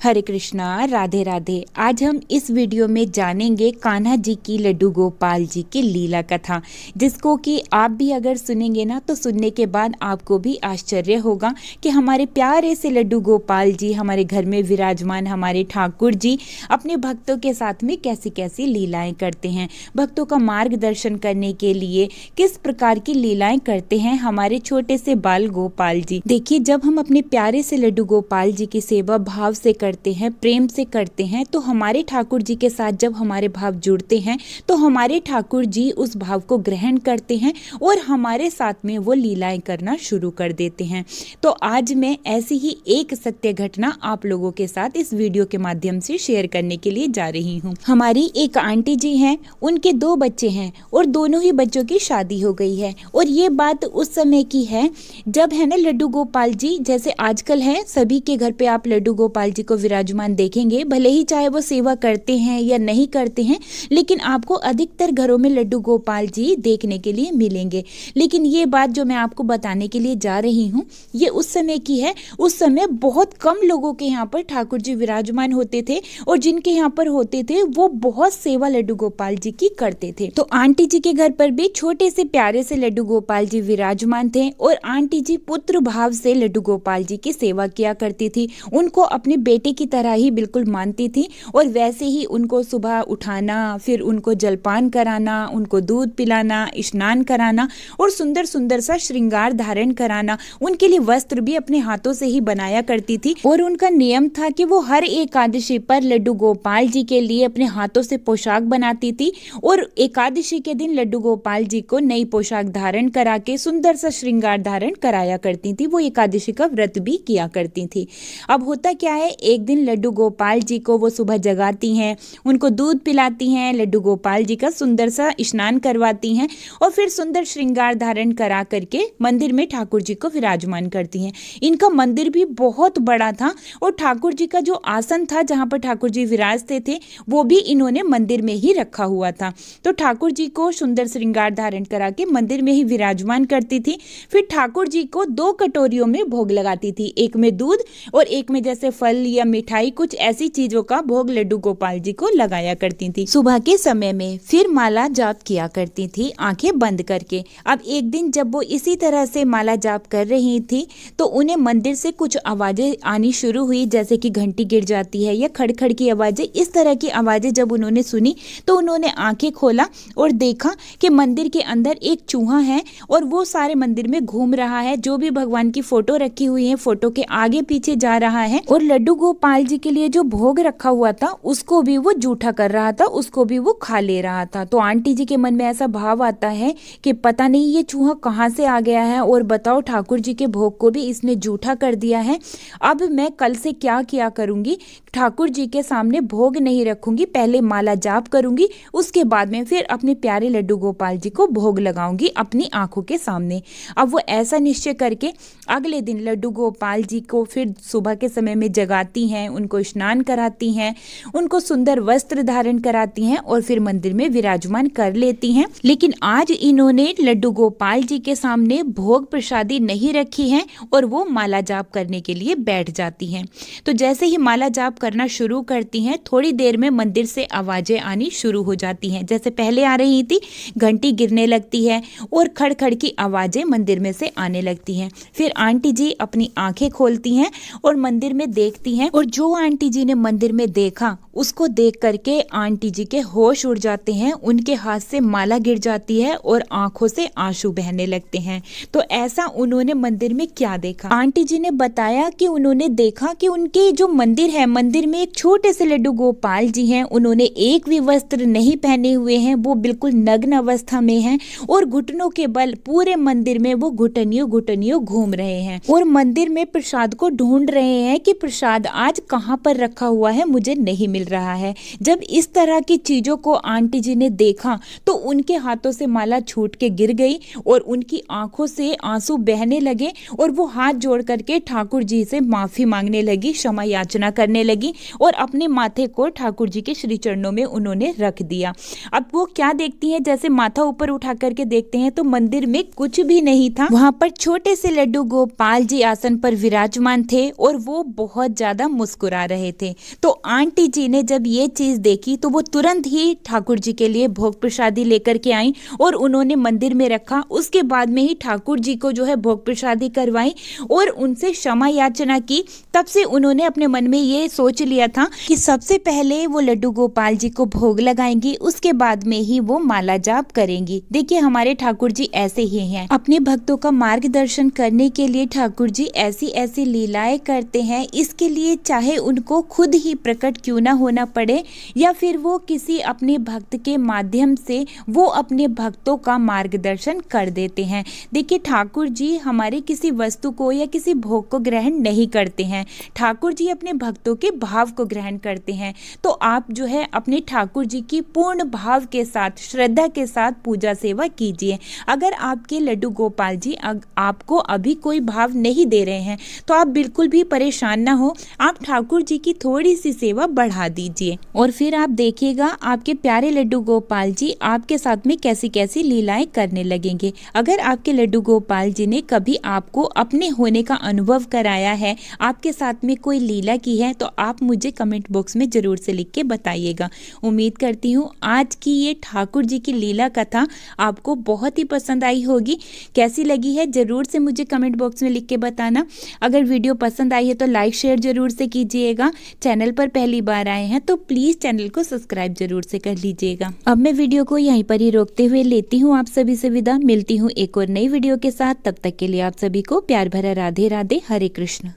हरे कृष्णा, राधे राधे। आज हम इस वीडियो में जानेंगे कान्हा जी की लड्डू गोपाल जी की लीला कथा, जिसको कि आप भी अगर सुनेंगे ना तो सुनने के बाद आपको भी आश्चर्य होगा कि हमारे प्यारे से लड्डू गोपाल जी हमारे घर में विराजमान हमारे ठाकुर जी अपने भक्तों के साथ में कैसी कैसी लीलाएं करते हैं। भक्तों का मार्गदर्शन करने के लिए किस प्रकार की लीलाएं करते हैं हमारे छोटे से बाल गोपाल जी। देखिए, जब हम अपने प्यारे से लड्डू गोपाल जी की सेवा भाव से करते हैं, प्रेम से करते हैं, तो हमारे ठाकुर जी के साथ जब हमारे भाव जुड़ते हैं तो हमारे ठाकुर जी उस भाव को ग्रहण करते हैं और हमारे साथ में वो लीलाएं करना शुरू कर देते हैं। तो आज मैं ऐसी ही एक सत्य घटना आप लोगों के साथ इस वीडियो के माध्यम से शेयर करने के लिए जा रही हूँ। हमारी एक आंटी जी हैं, उनके 2 बच्चे हैं और दोनों ही बच्चों की शादी हो गई है। और ये बात उस समय की है जब है ना लड्डू गोपाल जी, जैसे आजकल है सभी के घर पे आप लड्डू गोपाल जी को विराजमान देखेंगे, भले ही चाहे वो सेवा करते हैं या नहीं करते हैं, लेकिन आपको अधिकतर घरों में लड्डू गोपाल जी देखने के लिए मिलेंगे। लेकिन ये बात जो मैं आपको बताने के लिए जा रही हूँ ये उस समय की है। उस समय बहुत कम लोगों के यहाँ पर ठाकुर जी विराजमान होते थे और जिनके यहाँ पर होते थे वो बहुत सेवा लड्डू गोपाल जी की करते थे। तो आंटी जी के घर पर भी छोटे से प्यारे से लड्डू गोपाल जी विराजमान थे और आंटी जी पुत्र भाव से लड्डू गोपाल जी की सेवा किया करती थी। उनको अपने बेटे की तरह ही बिल्कुल मानती थी और वैसे ही उनको सुबह उठाना, फिर उनको जलपान कराना, उनको दूध पिलाना, स्नान कराना और सुंदर सुंदर सा श्रृंगार धारण कराना। उनके लिए वस्त्र भी अपने हाथों से ही बनाया करती थी और उनका नियम था कि वो हर एकादशी पर लड्डू गोपाल जी के लिए अपने हाथों से पोशाक बनाती थी और एकादशी के दिन लड्डू गोपाल जी को नई पोशाक धारण करा के सुंदर सा श्रृंगार धारण कराया करती थी। वो एकादशी का व्रत भी किया करती थी। अब होता क्या है, एक दिन लड्डू गोपाल जी को वो सुबह जगाती हैं, उनको दूध पिलाती हैं, लड्डू गोपाल जी का सुंदर सा स्नान करवाती हैं और फिर सुंदर श्रृंगार धारण करा करके मंदिर में ठाकुर जी को विराजमान करती हैं। इनका मंदिर भी बहुत बड़ा था और ठाकुर जी का जो आसन था जहाँ पर ठाकुर जी विराजते थे वो भी इन्होंने मंदिर में ही रखा हुआ था। तो ठाकुर जी को सुंदर श्रृंगार धारण करा के मंदिर में ही विराजमान करती थी। फिर ठाकुर जी को 2 कटोरियों में भोग लगाती थी, एक में दूध और एक में जैसे फल या मिठाई, कुछ ऐसी चीजों का भोग लड्डू गोपाल जी को लगाया करती थी। सुबह के समय में फिर माला जाप किया करती थी आंखें बंद करके। अब एक दिन जब वो इसी तरह से माला जाप कर रही थी तो उन्हें मंदिर से कुछ आवाजें आनी शुरू हुई, जैसे कि घंटी गिर जाती है या खड़खड़ की आवाजें। इस तरह की आवाजें जब उन्होंने सुनी तो उन्होंने आंखें खोला और देखा कि मंदिर के अंदर एक चूहा है और वो सारे मंदिर में घूम रहा है। जो भी भगवान की फोटो रखी हुई है फोटो के आगे पीछे जा रहा है और लड्डू गोपाल जी के लिए जो भोग रखा हुआ था उसको भी वो जूठा कर रहा था, उसको भी वो खा ले रहा था। तो आंटी जी के मन में ऐसा भाव आता है कि पता नहीं ये चूहा कहाँ से आ गया है और बताओ ठाकुर जी के भोग को भी इसने जूठा कर दिया है। अब मैं कल से क्या किया करूंगी, ठाकुर जी के सामने भोग नहीं रखूंगी, पहले माला जाप करूंगी, उसके बाद में फिर अपने प्यारे लड्डू गोपाल जी को भोग लगाऊंगी अपनी आंखों के सामने। अब वो ऐसा निश्चय करके अगले दिन लड्डू गोपाल जी को फिर सुबह के समय में जगाती हैं, उनको स्नान कराती हैं, उनको सुंदर वस्त्र धारण कराती हैं और फिर मंदिर में विराजमान कर लेती हैं। लेकिन आज इन्होंने लड्डू गोपाल जी के सामने भोग प्रसादी नहीं रखी है और वो माला जाप करने के लिए बैठ जाती हैं। तो जैसे ही माला जाप करना शुरू करती हैं, थोड़ी देर में मंदिर से आवाजें आनी शुरू हो जाती हैं। जैसे पहले आ रही थी, घंटी गिरने लगती है और खड़खड़ की आवाजें मंदिर में से आने लगती हैं। फिर आंटी जी अपनी आंखें खोलती हैं और मंदिर में देखती हैं और जो आंटी जी ने मंदिर में देखा उसको देख करके आंटी जी के होश उड़ जाते हैं, उनके हाथ से माला गिर जाती है और आंखों से आंसू बहने लगते हैं। तो ऐसा उन्होंने मंदिर में क्या देखा, आंटी जी ने बताया कि उन्होंने देखा कि उनके जो मंदिर है, मंदिर में एक छोटे से लड्डू गोपाल जी हैं, उन्होंने एक भी वस्त्र नहीं पहने हुए हैं, वो बिल्कुल नग्न अवस्था में हैं और घुटनों के बल पूरे मंदिर में वो घुटनियों घुटनियों घूम रहे हैं और मंदिर में प्रसाद को ढूंढ रहे हैं कि प्रसाद आज कहाँ पर रखा हुआ है, मुझे नहीं मिल रहा है। जब इस तरह की चीजों को आंटी जी ने देखा तो उनके हाथों से माला छूट के गिर गई और उनकी आंखों से आंसू बहने लगे और वो हाथ जोड़ करके ठाकुर जी से माफी मांगने लगी, क्षमा याचना करने लगी और अपने माथे को ठाकुर जी के श्री चरणों में उन्होंने रख दिया। अब वो क्या देखती हैं, जैसे माथा ऊपर उठा करके देखते हैं तो मंदिर में कुछ भी नहीं था। वहां पर छोटे से लड्डू गोपाल जी आसन पर विराजमान थे और वो बहुत ज्यादा एकदम मुस्कुरा रहे थे। तो आंटी जी ने जब ये चीज़ देखी तो वो तुरंत ही ठाकुर जी के लिए भोग प्रसादी लेकर के आई और उन्होंने मंदिर में रखा। उसके बाद में ही ठाकुर जी को जो है भोग प्रसादी करवाई और उनसे क्षमा याचना की। तब से उन्होंने अपने मन में ये सोच लिया था कि सबसे पहले वो लड्डू गोपाल जी को भोग लगाएंगी, उसके बाद में ही वो माला जाप करेंगी। देखिए हमारे ठाकुर जी ऐसे ही हैं, अपने भक्तों का मार्गदर्शन करने के लिए ठाकुर जी ऐसी ऐसी लीलाएं करते हैं। इसके लिए चाहे उनको खुद ही प्रकट क्यों ना होना पड़े या फिर वो किसी अपने भक्त के माध्यम से वो अपने भक्तों का मार्गदर्शन कर देते हैं। देखिए ठाकुर जी हमारे किसी वस्तु को या किसी भोग को ग्रहण नहीं करते हैं, ठाकुर जी अपने भक्तों के भाव को ग्रहण करते हैं। तो आप जो है अपने ठाकुर जी की पूर्ण भाव के साथ, श्रद्धा के साथ पूजा सेवा कीजिए। अगर आपके लड्डू गोपाल जी आपको अभी कोई भाव नहीं दे रहे हैं तो आप बिल्कुल भी परेशान ना हो, आप ठाकुर जी की थोड़ी सी सेवा बढ़ा दीजिए और फिर आप देखिएगा आपके प्यारे लड्डू गोपाल जी आपके साथ में कैसी कैसी लीलाएं करने लगेंगे। अगर आपके लड्डू गोपाल जी ने कभी आपको अपने होने का अनुभव कराया है, आपके साथ में कोई लीला की है, तो आप मुझे कमेंट बॉक्स में जरूर से लिख के बताइएगा। उम्मीद करती हूँ आज की ये ठाकुर जी की लीला कथा आपको बहुत ही पसंद आई होगी। कैसी लगी है जरूर से मुझे कमेंट बॉक्स में लिख के बताना। अगर वीडियो पसंद आई है तो लाइक शेयर जरूर से कीजिएगा। चैनल पर पहली बार आए हैं तो प्लीज चैनल को सब्सक्राइब जरूर से कर लीजिएगा। अब मैं वीडियो को यहीं पर ही रोकते हुए लेती हूँ आप सभी से विदा। मिलती हूँ एक और नई वीडियो के साथ, तब तक के लिए आप सभी को प्यार भरा राधे राधे, हरे कृष्ण।